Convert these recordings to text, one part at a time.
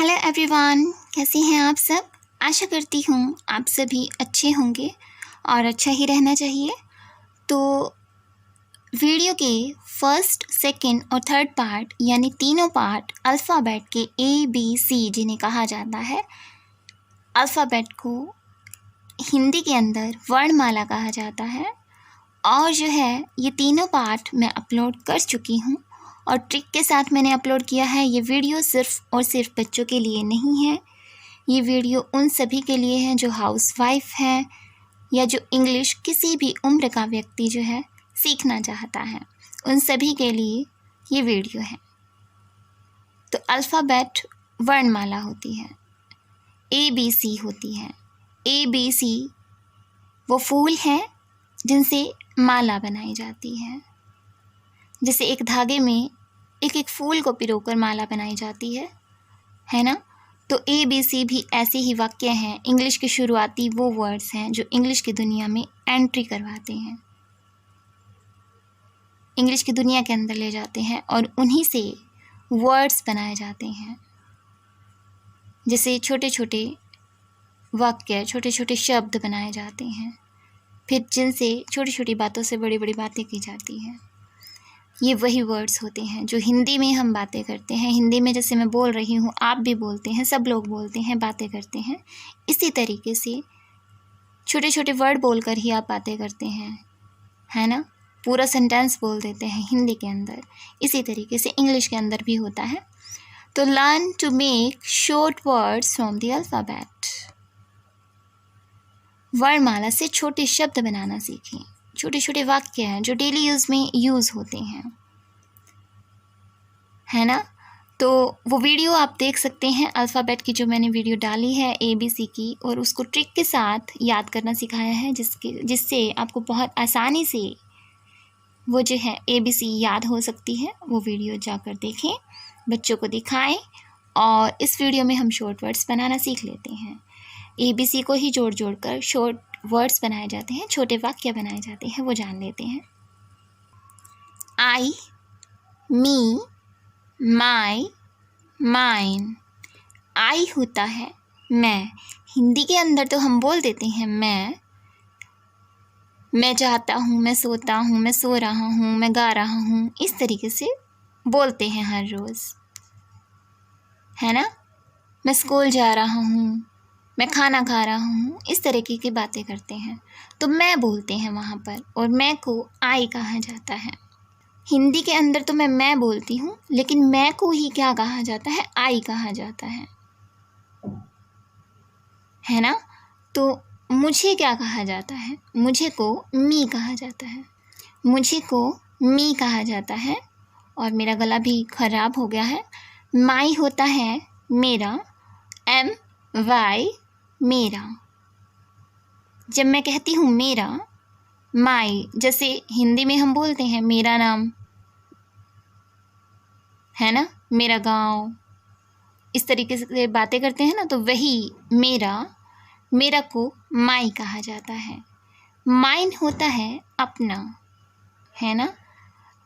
Hello everyone, कैसे हैं आप सब। आशा करती हूँ आप सभी अच्छे होंगे और अच्छा ही रहना चाहिए। तो वीडियो के फर्स्ट, सेकंड और थर्ड पार्ट यानी तीनों पार्ट अल्फ़ाबेट के ABC जिन्हें कहा जाता है। अल्फ़ाबेट को हिंदी के अंदर वर्णमाला कहा जाता है और जो है ये तीनों पार्ट मैं अपलोड कर चुकी हूँ और ट्रिक के साथ मैंने अपलोड किया है। ये वीडियो सिर्फ़ और सिर्फ बच्चों के लिए नहीं है, ये वीडियो उन सभी के लिए है जो हाउसवाइफ हैं या जो इंग्लिश किसी भी उम्र का व्यक्ति जो है सीखना चाहता है, उन सभी के लिए ये वीडियो है। तो अल्फ़ाबेट वर्णमाला होती है, ABC होती है। ABC वो फूल हैं जिनसे माला बनाई जाती है। जैसे एक धागे में एक एक फूल को पिरोकर माला बनाई जाती है ना। तो ABC भी ऐसे ही वाक्य हैं। इंग्लिश के शुरुआती वो वर्ड्स हैं जो इंग्लिश की दुनिया में एंट्री करवाते हैं, इंग्लिश की दुनिया के अंदर ले जाते हैं और उन्हीं से वर्ड्स बनाए जाते हैं। जैसे छोटे छोटे वाक्य, छोटे छोटे शब्द बनाए जाते हैं, फिर जिनसे छोटी छोटी बातों से बड़ी बड़ी बातें की जाती हैं। ये वही वर्ड्स होते हैं जो हिंदी में हम बातें करते हैं। हिंदी में जैसे मैं बोल रही हूँ, आप भी बोलते हैं, सब लोग बोलते हैं, बातें करते हैं। इसी तरीके से छोटे छोटे वर्ड बोलकर ही आप बातें करते हैं, है ना। पूरा सेंटेंस बोल देते हैं हिंदी के अंदर। इसी तरीके से इंग्लिश के अंदर भी होता है। तो learn to make short words from the alphabet. वर्णमाला से छोटे शब्द बनाना सीखें। छोटे छोटे वाक्य हैं जो डेली यूज़ में यूज़ होते हैं, है ना। तो वो वीडियो आप देख सकते हैं अल्फ़ाबेट की, जो मैंने वीडियो डाली है ABC की, और उसको ट्रिक के साथ याद करना सिखाया है जिससे आपको बहुत आसानी से वो जो है ABC याद हो सकती है। वो वीडियो जाकर देखें, बच्चों को दिखाएं और इस वीडियो में हम शॉर्ट वर्ड्स बनाना सीख लेते हैं। ABC को ही जोड़ जोड़ कर शॉर्ट वर्ड्स बनाए जाते हैं, छोटे वाक्य बनाए जाते हैं, वो जान लेते हैं। आई, मी, माई, माइन। आई होता है मैं। हिंदी के अंदर तो हम बोल देते हैं मैं चाहता हूँ, मैं सोता हूँ, मैं सो रहा हूँ, मैं गा रहा हूँ, इस तरीके से बोलते हैं हर रोज़, है ना। मैं स्कूल जा रहा हूँ, मैं खाना खा रहा हूँ, इस तरीके की बातें करते हैं। तो मैं बोलते हैं वहाँ पर, और मैं को आई कहा जाता है। हिंदी के अंदर तो मैं बोलती हूँ, लेकिन मैं को ही क्या कहा जाता है, आई कहा जाता है ना। तो मुझे क्या कहा जाता है, मुझे को मी कहा जाता है, मुझे को मी कहा जाता है। और मेरा गला भी ख़राब हो गया है। माई होता है मेरा, MY मेरा। जब मैं कहती हूँ मेरा, माई, जैसे हिंदी में हम बोलते हैं मेरा नाम, है ना, मेरा गांव, इस तरीके से बातें करते हैं ना। तो वही मेरा को माई कहा जाता है। माइन होता है अपना, है ना।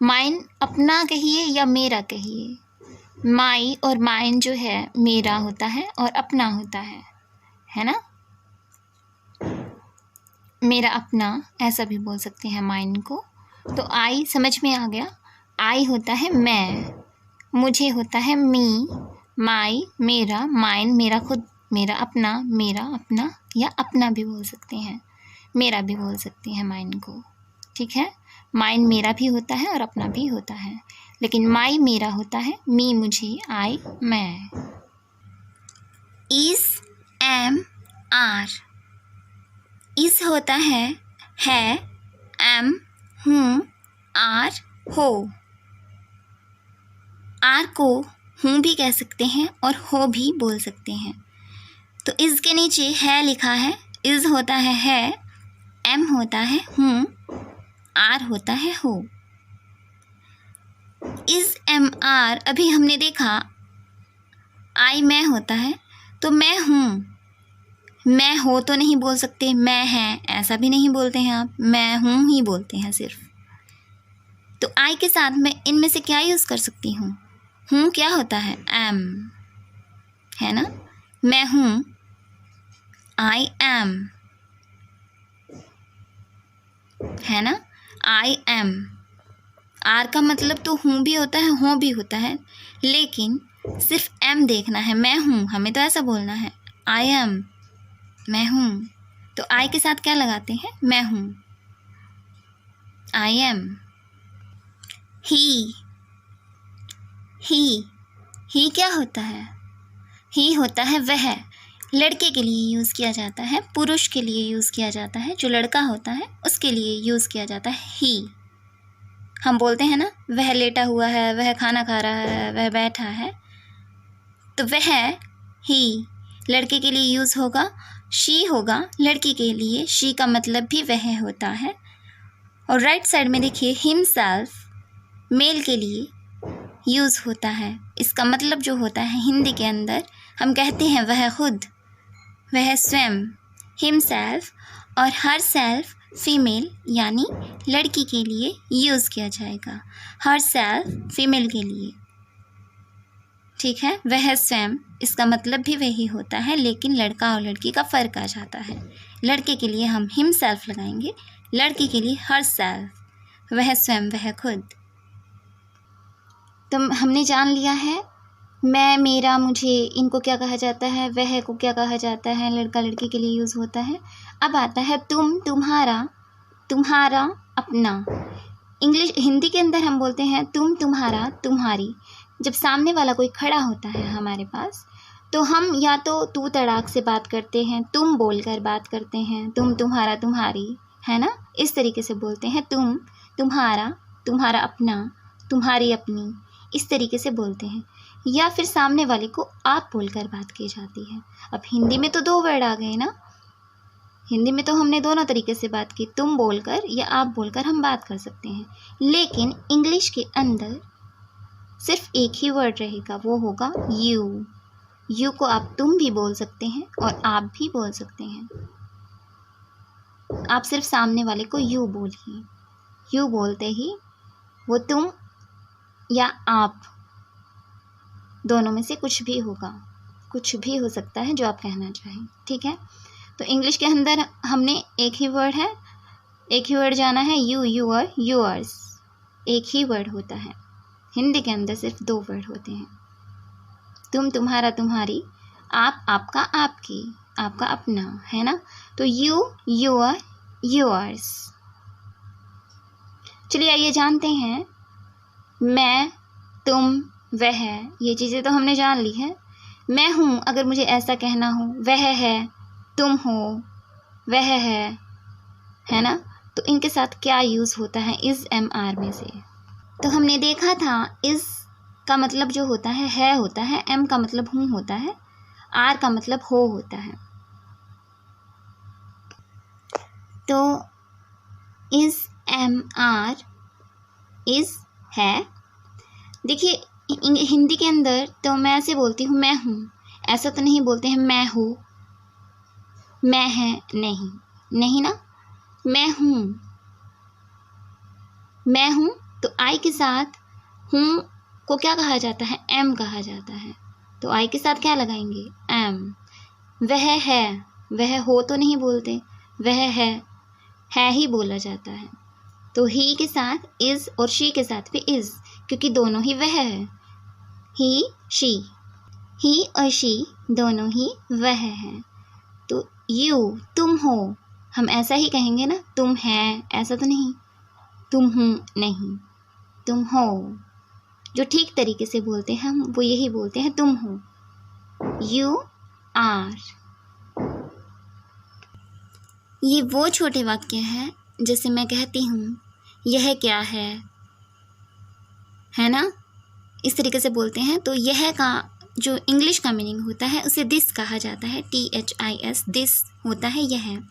माइन अपना कहिए या मेरा कहिए। माई और माइन जो है मेरा होता है और अपना होता है ना। मेरा अपना ऐसा भी बोल सकते हैं माइन को। तो आई समझ में आ गया। आई होता है मैं, मुझे होता है मी, माई मेरा, माइन मेरा खुद, मेरा अपना या अपना भी बोल सकते हैं, मेरा भी बोल सकते हैं माइन को, ठीक है। माइन मेरा भी होता है और अपना भी होता है, लेकिन माई मेरा होता है, मी मुझे, आई मैं। इस, एम, आर। इस होता है एम, हूँ, आर, हो। आर को हूँ भी कह सकते हैं और हो भी बोल सकते हैं। तो इस के नीचे है लिखा है, इस होता है, एम होता है हूँ, आर होता है हो। इस MR अभी हमने देखा आई मैं होता है, तो मैं हूँ, मैं हो तो नहीं बोल सकते, मैं है ऐसा भी नहीं बोलते हैं आप, मैं हूँ ही बोलते हैं सिर्फ। तो आई के साथ मैं इनमें से क्या यूज़ कर सकती हूँ, हूँ क्या होता है, एम, है ना। मैं हूँ, आई एम, है ना। आई एम, आर का मतलब तो हूँ भी होता है, हों भी होता है, लेकिन सिर्फ एम देखना है। मैं हूँ, हमें तो ऐसा बोलना है, आई एम, मैं हूँ। तो आई के साथ क्या लगाते हैं, मैं हूँ, आई एम। ही, ही क्या होता है, ही होता है वह। लड़के के लिए यूज़ किया जाता है, पुरुष के लिए यूज़ किया जाता है, जो लड़का होता है उसके लिए यूज़ किया जाता है ही। हम बोलते हैं ना, वह लेटा हुआ है, वह खाना खा रहा है, वह बैठा है, तो वह ही लड़के के लिए यूज़ होगा। शी होगा लड़की के लिए, शी का मतलब भी वह होता है। और राइट साइड में देखिए हिमसेल्फ, मेल के लिए यूज़ होता है। इसका मतलब जो होता है हिंदी के अंदर हम कहते हैं वह खुद, वह स्वयं, हिमसेल्फ। और हर सेल्फ फीमेल यानी लड़की के लिए यूज़ किया जाएगा, हर सेल्फ फीमेल के लिए, ठीक है। वह स्वयं, इसका मतलब भी वही होता है, लेकिन लड़का और लड़की का फ़र्क आ जाता है। लड़के के लिए हम हिमसेल्फ लगाएंगे, लड़की के लिए हर सेल्फ, वह स्वयं, वह खुद। तो हमने जान लिया है मैं, मेरा, मुझे, इनको क्या कहा जाता है, वह को क्या कहा जाता है, लड़का लड़की के लिए यूज़ होता है। अब आता है तुम, तुम्हारा, तुम्हारा, अपना। हिंदी के अंदर हम बोलते हैं तुम, तुम्हारा, तुम्हारी। जब सामने वाला कोई खड़ा होता है हमारे पास, तो हम या तो तू तड़ाक से बात करते हैं, तुम बोलकर बात करते हैं, तुम, तुम्हारा, तुम्हारी, है ना। इस तरीके से बोलते हैं तुम, तुम्हारा, तुम्हारा अपना, तुम्हारी अपनी, इस तरीके से बोलते हैं। या फिर सामने वाले को आप बोलकर बात की जाती है। अब हिंदी में तो दो वर्ड आ गए ना, हिंदी में तो हमने दोनों तरीके से बात की, तुम बोलकर या आप बोलकर हम बात कर सकते हैं। लेकिन इंग्लिश के अंदर सिर्फ एक ही वर्ड रहेगा, वो होगा यू। यू को आप तुम भी बोल सकते हैं और आप भी बोल सकते हैं। आप सिर्फ सामने वाले को यू बोलिए, यू बोलते ही वो तुम या आप दोनों में से कुछ भी होगा, कुछ भी हो सकता है जो आप कहना चाहें, ठीक है। तो इंग्लिश के अंदर हमने एक ही वर्ड है, एक ही वर्ड जाना है, यू, यूअर, यूअर्स, एक ही वर्ड होता है। हिंदी के अंदर सिर्फ दो वर्ड होते हैं, तुम, तुम्हारा, तुम्हारी, आप, आपका, आपकी, आपका अपना, है ना। तो यू, यूअर, यूअर्स। चलिए आइए जानते हैं, मैं, तुम, वह, ये चीज़ें तो हमने जान ली है। मैं हूँ, अगर मुझे ऐसा कहना हो, वह है, तुम हो, वह है ना। तो इनके साथ क्या यूज़ होता है इज़, एम, आर में से। तो हमने देखा था इज़ का मतलब जो होता है होता है, एम का मतलब हूँ होता है, आर का मतलब हो होता है। तो इज़, एम, आर, इज़ है। देखिए हिंदी के अंदर तो मैं ऐसे बोलती हूँ मैं हूँ, ऐसा तो नहीं बोलते हैं मैं हूँ, मैं है, नहीं, नहीं ना। मैं हूँ, मैं हूँ, तो आई के साथ हूँ को क्या कहा जाता है, एम कहा जाता है। तो आई के साथ क्या लगाएंगे, एम। वह है, वह हो तो नहीं बोलते, वह है ही बोला जाता है। तो ही के साथ इज़ और शी के साथ भी इज़, क्योंकि दोनों ही वह है, ही, शी, ही और शी दोनों ही वह है। तो यू, तुम हो, हम ऐसा ही कहेंगे ना, तुम है, ऐसा तो नहीं, तुम हूँ, नहीं, तुम हो। जो ठीक तरीके से बोलते हैं हम वो यही बोलते हैं, तुम हो, यू आर। ये वो छोटे वाक्य हैं जैसे मैं कहती हूँ यह क्या है ना, इस तरीके से बोलते हैं। तो यह का जो इंग्लिश का मीनिंग होता है उसे दिस कहा जाता है, THIS, दिस होता है यह।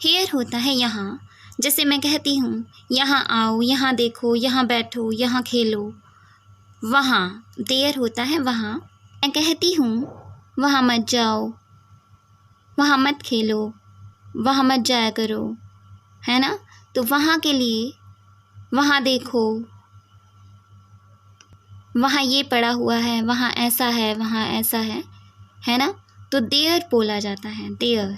हेयर होता है यहाँ, जैसे मैं कहती हूँ यहाँ आओ, यहाँ देखो, यहाँ बैठो, यहाँ खेलो। वहाँ, देयर होता है वहाँ। मैं कहती हूँ वहाँ मत जाओ, वहाँ मत खेलो, वहाँ मत जाया करो, है ना। तो वहाँ के लिए वहाँ देखो, वहाँ ये पड़ा हुआ है, वहाँ ऐसा है, वहाँ ऐसा है, है ना। तो देयर बोला जाता है, देयर।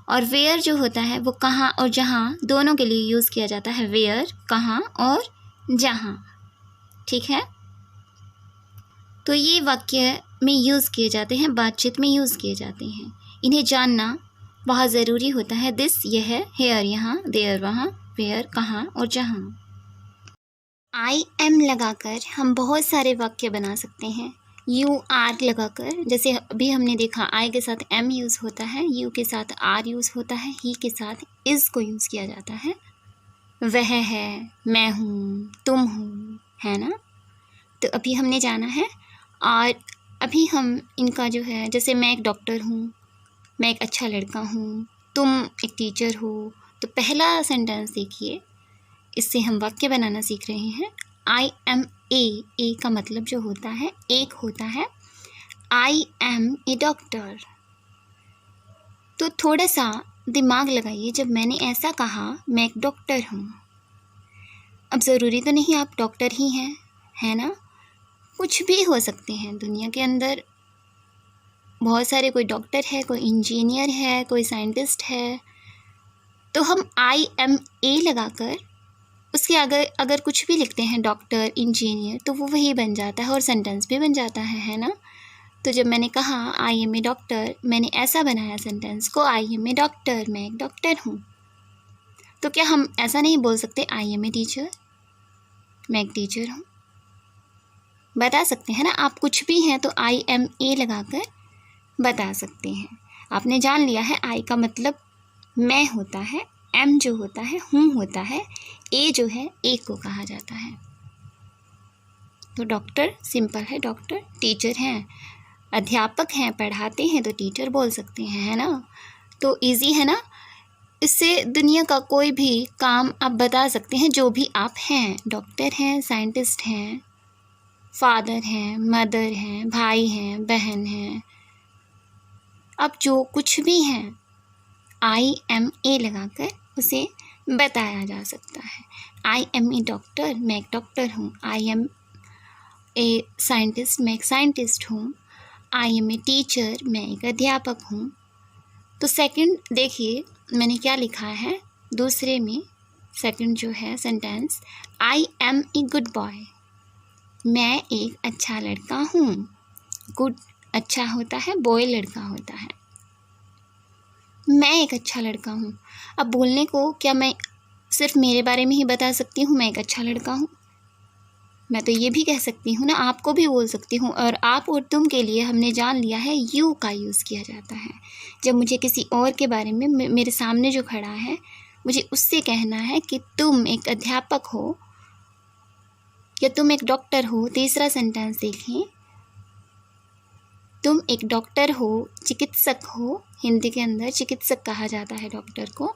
और वेयर जो होता है वो कहाँ और जहाँ दोनों के लिए यूज़ किया जाता है, वेयर कहाँ और जहाँ, ठीक है। तो ये वाक्य में यूज़ किए जाते हैं, बातचीत में यूज़ किए जाते हैं। इन्हें जानना बहुत ज़रूरी होता है। दिस यह, हेयर यहाँ, देयर वहाँ, वेयर कहाँ और जहाँ। आई एम लगाकर हम बहुत सारे वाक्य बना सकते हैं। यू आर लगाकर, जैसे अभी हमने देखा आई के साथ एम यूज़ होता है, यू के साथ आर यूज़ होता है, ही के साथ इज़ को यूज़ किया जाता है। वह है, मैं हूँ, तुम हो, है ना। तो अभी हमने जाना है। और अभी हम इनका जो है, जैसे मैं एक डॉक्टर हूँ, मैं एक अच्छा लड़का हूँ, तुम एक टीचर हो। तो पहला सेंटेंस देखिए, इससे हम वाक्य बनाना सीख रहे हैं। आई एम ए का मतलब जो होता है, एक होता है आई एम ए डॉक्टर। तो थोड़ा सा दिमाग लगाइए, जब मैंने ऐसा कहा मैं एक डॉक्टर हूँ, अब ज़रूरी तो नहीं आप डॉक्टर ही हैं, है ना। कुछ भी हो सकते हैं दुनिया के अंदर, बहुत सारे, कोई डॉक्टर है, कोई इंजीनियर है, कोई साइंटिस्ट है। तो हम आई एम ए लगाकर उसके अगर कुछ भी लिखते हैं, डॉक्टर, इंजीनियर, तो वो वही बन जाता है और सेंटेंस भी बन जाता है ना। तो जब मैंने कहा आई एम ए डॉक्टर, मैंने ऐसा बनाया सेंटेंस को, आई एम ए डॉक्टर, मैं एक डॉक्टर हूँ। तो क्या हम ऐसा नहीं बोल सकते आई एम ए टीचर, मैं एक टीचर हूँ? बता सकते हैं ना। आप कुछ भी हैं तो आई एम ए लगाकर बता सकते हैं। आपने जान लिया है आई का मतलब मैं होता है, एम जो होता है हूँ होता है, ए जो है एक को कहा जाता है। तो डॉक्टर सिंपल है, डॉक्टर। टीचर हैं, अध्यापक हैं, पढ़ाते हैं, तो टीचर बोल सकते हैं, है ना। तो इजी है ना। इससे दुनिया का कोई भी काम आप बता सकते हैं, जो भी आप हैं। डॉक्टर हैं, साइंटिस्ट हैं, फादर हैं, मदर हैं, भाई हैं, बहन हैं, अब जो कुछ भी हैं, आई एम ए लगाकर उसे बताया जा सकता है। आई एम ए डॉक्टर, मैं एक डॉक्टर हूँ। आई एम ए साइंटिस्ट, मैं एक साइंटिस्ट हूँ। आई एम ए टीचर, मैं एक अध्यापक हूँ। तो सेकंड देखिए मैंने क्या लिखा है दूसरे में, सेकंड जो है sentence, I am a good boy, मैं एक अच्छा लड़का हूँ। गुड अच्छा होता है, बॉय लड़का होता है। मैं एक अच्छा लड़का हूँ। अब बोलने को क्या मैं सिर्फ मेरे बारे में ही बता सकती हूँ मैं एक अच्छा लड़का हूँ? मैं तो ये भी कह सकती हूँ ना, आपको भी बोल सकती हूँ। और आप और तुम के लिए हमने जान लिया है यू का यूज़ किया जाता है। जब मुझे किसी और के बारे में, मेरे सामने जो खड़ा है, मुझे उससे कहना है कि तुम एक अध्यापक हो या तुम एक डॉक्टर हो। तीसरा सेंटेंस देखें, तुम एक डॉक्टर हो, चिकित्सक हो। हिंदी के अंदर चिकित्सक कहा जाता है डॉक्टर को।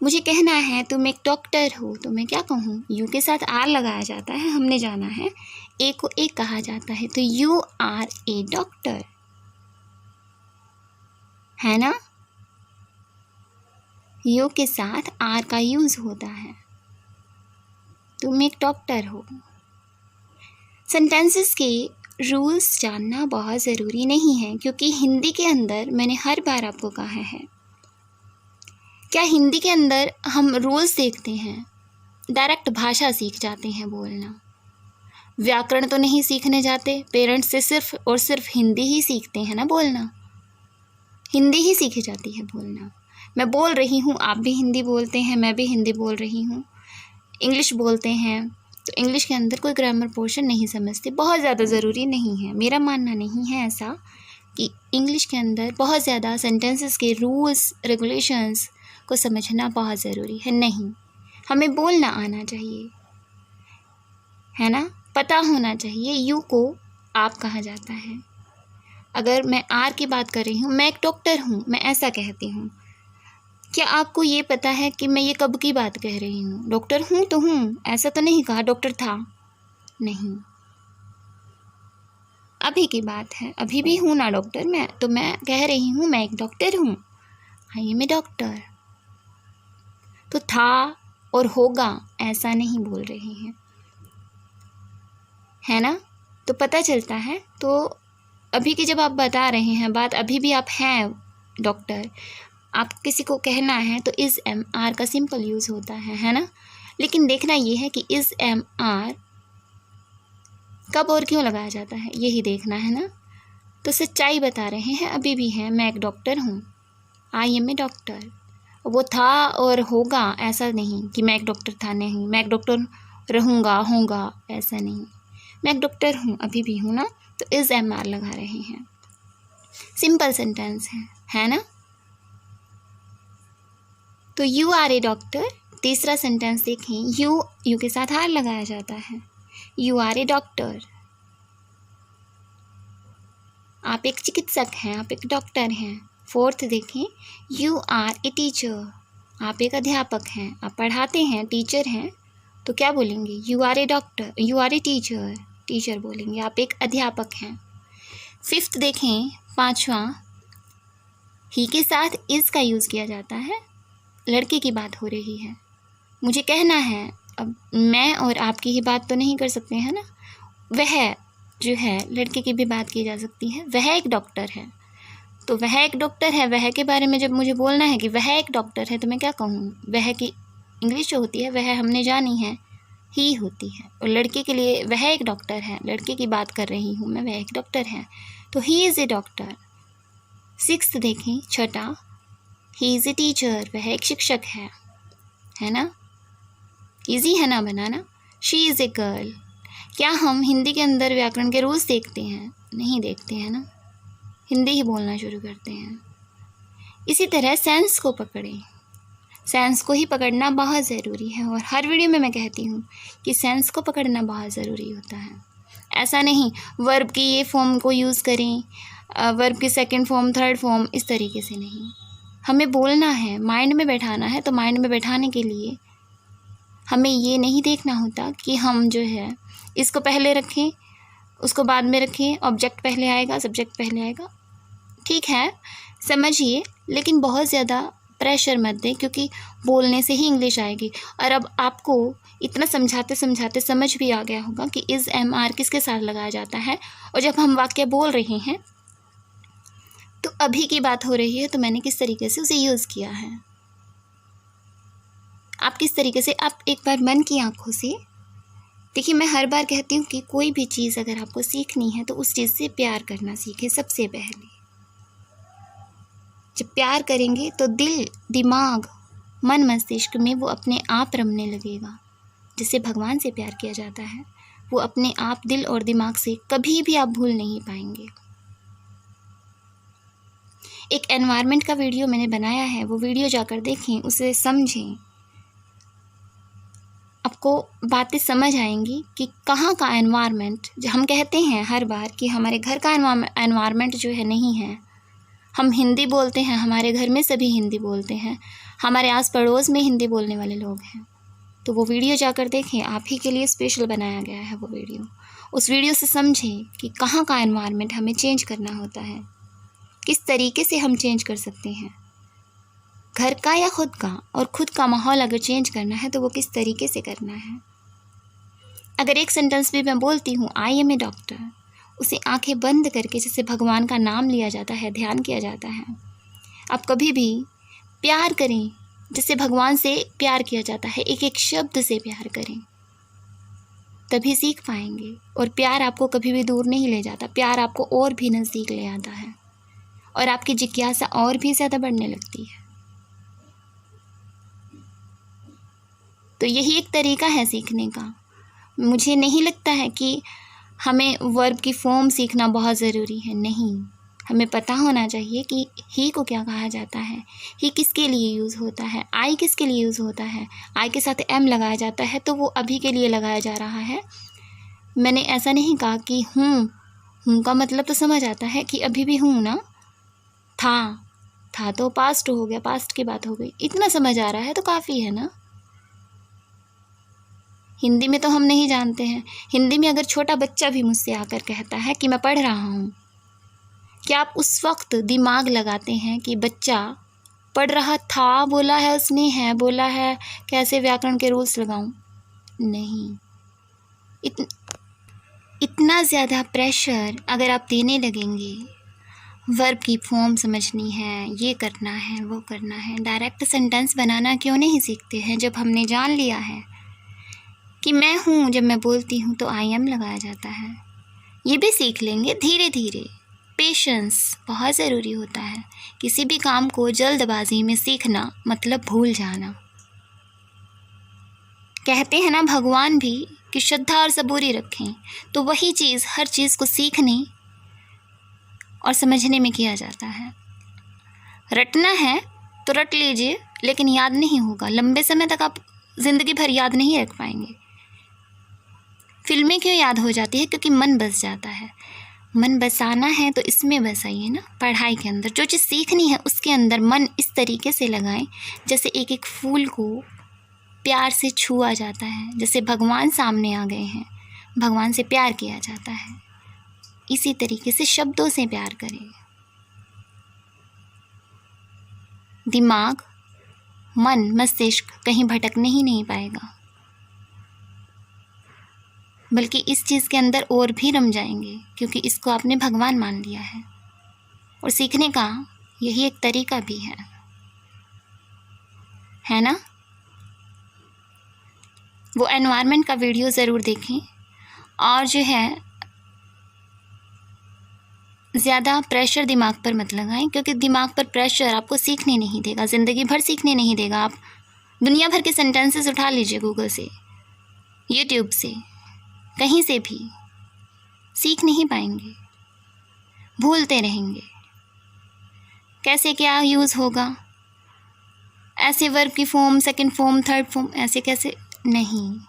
मुझे कहना है तुम एक डॉक्टर हो, तो मैं क्या कहूँ? यू के साथ आर लगाया जाता है, हमने जाना है। ए को एक कहा जाता है, तो यू आर ए डॉक्टर, है ना। यू के साथ आर का यूज़ होता है, तुम एक डॉक्टर हो। सेंटेंसेस के रूल्स जानना बहुत ज़रूरी नहीं है, क्योंकि हिंदी के अंदर मैंने हर बार आपको कहा है, क्या हिंदी के अंदर हम रूल्स देखते हैं, डायरेक्ट भाषा सीख जाते हैं बोलना। व्याकरण तो नहीं सीखने जाते, पेरेंट्स से सिर्फ और सिर्फ हिंदी ही सीखते हैं ना बोलना, हिंदी ही सीखी जाती है बोलना। मैं बोल रही हूँ, आप भी हिंदी बोलते हैं, मैं भी हिंदी बोल रही हूँ। इंग्लिश बोलते हैं तो इंग्लिश के अंदर कोई ग्रामर पोर्शन नहीं समझते, बहुत ज़्यादा ज़रूरी नहीं है। मेरा मानना नहीं है ऐसा कि इंग्लिश के अंदर बहुत ज़्यादा सेंटेंसेस के रूल्स रेगुलेशंस को समझना बहुत ज़रूरी है, नहीं। हमें बोलना आना चाहिए, है ना, पता होना चाहिए। यू को आप कहा जाता है। अगर मैं आर की बात कर रही हूँ, मैं एक डॉक्टर हूँ, मैं ऐसा कहती हूँ। क्या आपको ये पता है कि मैं ये कब की बात कह रही हूँ? डॉक्टर हूँ तो हूँ, ऐसा तो नहीं कहा डॉक्टर था, नहीं, अभी की बात है, अभी भी हूँ ना डॉक्टर मैं, तो मैं कह रही हूँ मैं एक डॉक्टर हूँ, आई एम ए डॉक्टर। तो था और होगा ऐसा नहीं बोल रही हैं, है ना। तो पता चलता है। तो अभी की जब आप बता रहे हैं बात, अभी भी आप हैं डॉक्टर, आप किसी को कहना है तो इज़ एम आर का सिंपल यूज़ होता है ना। लेकिन देखना ये है कि इज़ एम आर कब और क्यों लगाया जाता है, यही देखना है ना। तो सच्चाई बता रहे हैं, अभी भी हैं, मैं एक डॉक्टर हूँ, आई एम ए डॉक्टर। वो था और होगा ऐसा नहीं कि मैं एक डॉक्टर था, नहीं, मैं एक डॉक्टर रहूँगा होगा ऐसा नहीं, मैं एक डॉक्टर हूँ, अभी भी हूँ ना। तो इज़ एम आर लगा रहे हैं, सिंपल सेंटेंस है ना। तो यू आर ए डॉक्टर, तीसरा सेंटेंस देखें, यू के साथ आर लगाया जाता है, यू आर ए डॉक्टर, आप एक चिकित्सक हैं, आप एक डॉक्टर हैं। फोर्थ देखें, यू आर ए टीचर, आप एक अध्यापक हैं, आप पढ़ाते हैं, टीचर हैं, तो क्या बोलेंगे, you are a doctor, you are a teacher, teacher बोलेंगे, आप एक अध्यापक हैं। फिफ्थ देखें, पांचवा, ही के साथ इज़ का यूज़ किया जाता है, लड़के की बात हो रही है, मुझे कहना है, अब मैं और आपकी ही बात तो नहीं कर सकते हैं ना, वह जो है लड़के की भी बात की जा सकती है, वह एक डॉक्टर है, तो वह एक डॉक्टर है, वह के बारे में जब मुझे बोलना है कि वह एक डॉक्टर है, तो मैं क्या कहूँ, वह की इंग्लिश जो होती है वह हमने जानी है, ही होती है, और लड़के के लिए वह एक डॉक्टर है, लड़के की बात कर रही हूँ मैं, वह एक डॉक्टर है, तो he is a doctor. Sixth देखें, छठा, ही इज़ ए टीचर, वह एक शिक्षक है ना, ईजी है ना बनाना। शी इज़ ए गर्ल, क्या हम हिंदी के अंदर व्याकरण के रूल्स देखते हैं, नहीं देखते हैं ना, हिंदी ही बोलना शुरू करते हैं। इसी तरह सेंस को पकड़ें, सेंस को ही पकड़ना बहुत ज़रूरी है, और हर वीडियो में मैं कहती हूँ कि सेंस को पकड़ना बहुत ज़रूरी होता है। ऐसा नहीं वर्ब की ये फॉर्म को यूज़ करें, वर्ब की सेकंड फॉर्म, थर्ड फॉर्म, इस तरीके से नहीं, हमें बोलना है, माइंड में बैठाना है। तो माइंड में बैठाने के लिए हमें ये नहीं देखना होता कि हम जो है इसको पहले रखें, उसको बाद में रखें, ऑब्जेक्ट पहले आएगा, सब्जेक्ट पहले आएगा, ठीक है समझिए, लेकिन बहुत ज़्यादा प्रेशर मत दें, क्योंकि बोलने से ही इंग्लिश आएगी। और अब आपको इतना समझाते समझाते समझ भी आ गया होगा कि इज़ एम आर किसके साथ लगाया जाता है, और जब हम वाक्य बोल रहे हैं तो अभी की बात हो रही है, तो मैंने किस तरीके से उसे यूज़ किया है, आप किस तरीके से, आप एक बार मन की आंखों से देखिए। मैं हर बार कहती हूँ कि कोई भी चीज़ अगर आपको सीखनी है तो उस चीज़ से प्यार करना सीखें सबसे पहले। जब प्यार करेंगे तो दिल, दिमाग, मन, मस्तिष्क में वो अपने आप रमने लगेगा। जिससे भगवान से प्यार किया जाता है वो अपने आप दिल और दिमाग से कभी भी आप भूल नहीं पाएंगे। एक एनवायरनमेंट का वीडियो मैंने बनाया है, वो वीडियो जाकर देखें, उसे समझें, आपको बातें समझ आएंगी कि कहाँ का एनवायरनमेंट, जो हम कहते हैं हर बार कि हमारे घर का एनवायरनमेंट जो है नहीं है। हम हिंदी बोलते हैं, हमारे घर में सभी हिंदी बोलते हैं, हमारे आस पड़ोस में हिंदी बोलने वाले लोग हैं। तो वो वीडियो जाकर देखें, आप ही के लिए स्पेशल बनाया गया है वो वीडियो। उस वीडियो से समझें कि कहाँ का एनवायरनमेंट हमें चेंज करना होता है, किस तरीके से हम चेंज कर सकते हैं, घर का या खुद का, और खुद का माहौल अगर चेंज करना है तो वो किस तरीके से करना है। अगर एक सेंटेंस भी मैं बोलती हूँ आई एम ए डॉक्टर, उसे आंखें बंद करके जैसे भगवान का नाम लिया जाता है, ध्यान किया जाता है। आप कभी भी प्यार करें जिससे भगवान से प्यार किया जाता है, एक एक शब्द से प्यार करें, तभी सीख पाएंगे। और प्यार आपको कभी भी दूर नहीं ले जाता, प्यार आपको और भी नज़दीक ले आता है, और आपकी जिज्ञासा और भी ज़्यादा बढ़ने लगती है। तो यही एक तरीका है सीखने का। मुझे नहीं लगता है कि हमें वर्ब की फॉर्म सीखना बहुत ज़रूरी है, नहीं, हमें पता होना चाहिए कि ही को क्या कहा जाता है, ही किसके लिए यूज़ होता है, आई किसके लिए यूज़ होता है। आई के साथ एम लगाया जाता है तो वो अभी के लिए लगाया जा रहा है। मैंने ऐसा नहीं कहा कि हूँ का मतलब तो समझ आता है कि अभी भी हूँ ना, था तो पास्ट हो गया, पास्ट की बात हो गई, इतना समझ आ रहा है तो काफ़ी है ना। हिंदी में तो हम नहीं जानते हैं, हिंदी में अगर छोटा बच्चा भी मुझसे आकर कहता है कि मैं पढ़ रहा हूँ, क्या आप उस वक्त दिमाग लगाते हैं कि बच्चा पढ़ रहा था बोला है उसने, है बोला है, कैसे व्याकरण के रूल्स लगाऊं? नहीं, इतना ज़्यादा प्रेशर अगर आप देने लगेंगे, वर्ब की फॉर्म समझनी है, ये करना है, वो करना है, डायरेक्ट सेंटेंस बनाना क्यों नहीं सीखते हैं? जब हमने जान लिया है कि मैं हूँ, जब मैं बोलती हूँ तो आई एम लगाया जाता है। ये भी सीख लेंगे धीरे धीरे। पेशेंस बहुत ज़रूरी होता है। किसी भी काम को जल्दबाजी में सीखना मतलब भूल जाना। कहते हैं ना भगवान भी कि श्रद्धा और सबूरी रखें, तो वही चीज़ हर चीज़ को सीखने और समझने में किया जाता है। रटना है तो रट लीजिए, लेकिन याद नहीं होगा। लंबे समय तक आप ज़िंदगी भर याद नहीं रख पाएंगे। फिल्में क्यों याद हो जाती है? क्योंकि मन बस जाता है। मन बसाना है तो इसमें बसाइए ना, पढ़ाई के अंदर। जो चीज़ सीखनी है उसके अंदर मन इस तरीके से लगाएं जैसे एक एक फूल को प्यार से छुआ जाता है। जैसे भगवान सामने आ गए हैं, भगवान से प्यार किया जाता है, इसी तरीके से शब्दों से प्यार करें। दिमाग, मन, मस्तिष्क कहीं भटकने ही नहीं पाएगा, बल्कि इस चीज़ के अंदर और भी रम जाएंगे, क्योंकि इसको आपने भगवान मान लिया है। और सीखने का यही एक तरीका भी है ना? वो एनवायरनमेंट का वीडियो ज़रूर देखें। और जो है ज़्यादा प्रेशर दिमाग पर मत लगाएं, क्योंकि दिमाग पर प्रेशर आपको सीखने नहीं देगा, ज़िंदगी भर सीखने नहीं देगा। आप दुनिया भर के सेंटेंसेस उठा लीजिए गूगल से, यूट्यूब से, कहीं से भी, सीख नहीं पाएंगे, भूलते रहेंगे। कैसे क्या यूज़ होगा, ऐसे वर्ब की form, second form, third form, ऐसे कैसे? नहीं,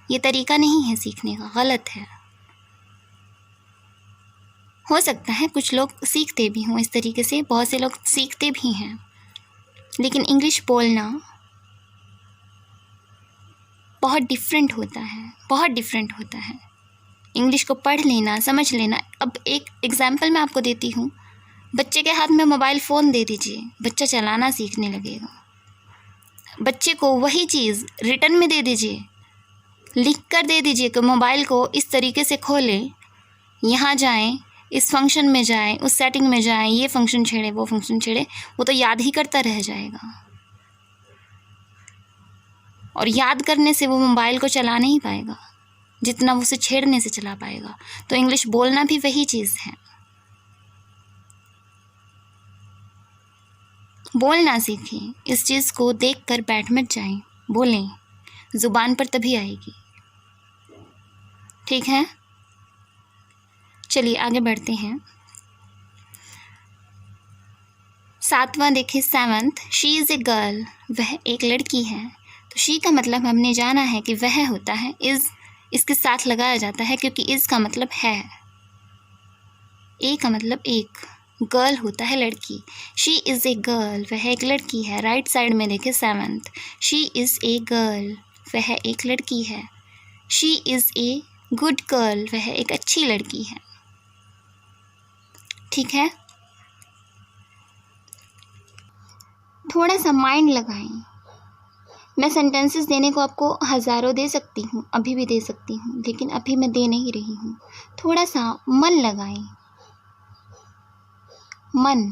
ये तरीका नहीं है सीखने का, गलत है। हो सकता है कुछ लोग सीखते भी हों इस तरीके से, बहुत से लोग सीखते भी हैं, लेकिन इंग्लिश बोलना बहुत डिफरेंट होता है, बहुत डिफरेंट होता है। इंग्लिश को पढ़ लेना, समझ लेना। अब एक एग्जाम्पल मैं आपको देती हूँ। बच्चे के हाथ में मोबाइल फ़ोन दे दीजिए, बच्चा चलाना सीखने लगेगा। बच्चे को वही चीज़ रिटर्न में दे दीजिए, लिख कर दे दीजिए कि मोबाइल को इस तरीके से खोलें, यहाँ जाएं, इस फंक्शन में जाएं, उस सेटिंग में जाएं, ये फंक्शन छेड़े, वो फंक्शन छेड़े, वो तो याद ही करता रह जाएगा। और याद करने से वो मोबाइल को चला नहीं पाएगा जितना वो उसे छेड़ने से चला पाएगा। तो इंग्लिश बोलना भी वही चीज़ है। बोलना सीखें, इस चीज़ को देख कर बैठ मत जाएं, बोलें, ज़ुबान पर तभी आएगी। ठीक है, चलिए आगे बढ़ते हैं। 7वां देखिए, 7th, she is a girl, वह एक लड़की है। तो शी का मतलब हमने जाना है कि वह होता है, इज़ इसके साथ लगाया जाता है, क्योंकि इज़ का मतलब है, ए का मतलब एक, गर्ल होता है लड़की। शी इज़ ए गर्ल, वह एक लड़की है। राइट साइड में देखिए 7th, she is a girl, वह एक लड़की है। She is a good girl, वह एक अच्छी लड़की है। ठीक है, थोड़ा सा माइंड लगाएं। मैं सेंटेंसेस देने को आपको हज़ारों दे सकती हूँ, अभी भी दे सकती हूँ, लेकिन अभी मैं दे नहीं रही हूँ। थोड़ा सा मन लगाएं, मन,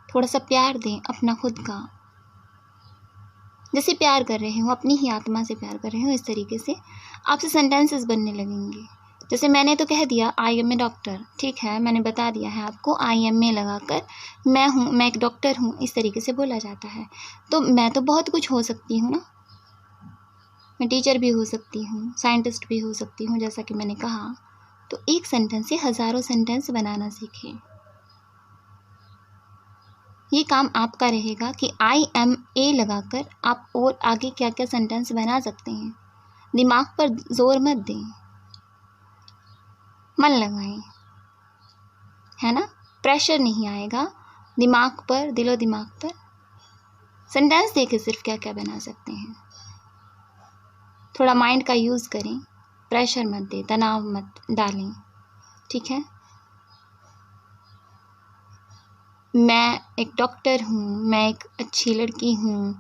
थोड़ा सा प्यार दें अपना खुद का। जैसे प्यार कर रहे हो, अपनी ही आत्मा से प्यार कर रहे हो, इस तरीके से आपसे सेंटेंसेस बनने लगेंगे। जैसे मैंने तो कह दिया आई एम ए डॉक्टर, ठीक है, मैंने बता दिया है आपको, आई एम ए लगाकर मैं हूँ, मैं एक डॉक्टर हूँ, इस तरीके से बोला जाता है। तो मैं तो बहुत कुछ हो सकती हूँ ना, मैं टीचर भी हो सकती हूँ, साइंटिस्ट भी हो सकती हूँ, जैसा कि मैंने कहा। तो एक सेंटेंस से हज़ारों सेंटेंस बनाना सीखें। ये काम आपका रहेगा कि आई एम ए लगाकर आप और आगे क्या क्या सेंटेंस बना सकते हैं। दिमाग पर जोर मत दें, मन लगाएं, है ना? प्रेशर नहीं आएगा दिमाग पर, दिलो दिमाग पर। सेंटेंस देखें सिर्फ क्या क्या बना सकते हैं। थोड़ा माइंड का यूज़ करें, प्रेशर मत दें, तनाव मत डालें। ठीक है, मैं एक डॉक्टर हूँ, मैं एक अच्छी लड़की हूँ,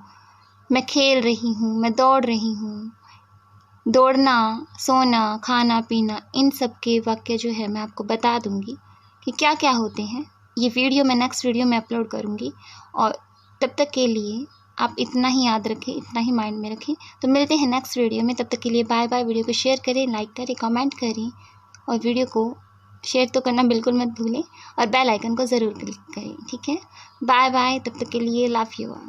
मैं खेल रही हूँ, मैं दौड़ रही हूँ, दौड़ना, सोना, खाना पीना, इन सब के वाक्य जो है मैं आपको बता दूँगी कि क्या क्या होते हैं। ये वीडियो मैं नेक्स्ट वीडियो में अपलोड करूँगी और तब तक के लिए आप इतना ही याद रखें, इतना ही माइंड में रखें। तो मिलते हैं नेक्स्ट वीडियो में, तब तक के लिए बाय बाय। वीडियो को शेयर करें, लाइक करें, कमेंट करें और वीडियो को शेयर तो करना बिल्कुल मत भूलें और बेल आइकन को ज़रूर क्लिक करें, ठीक है। बाय बाय, तब तक के लिए लव यू ऑल।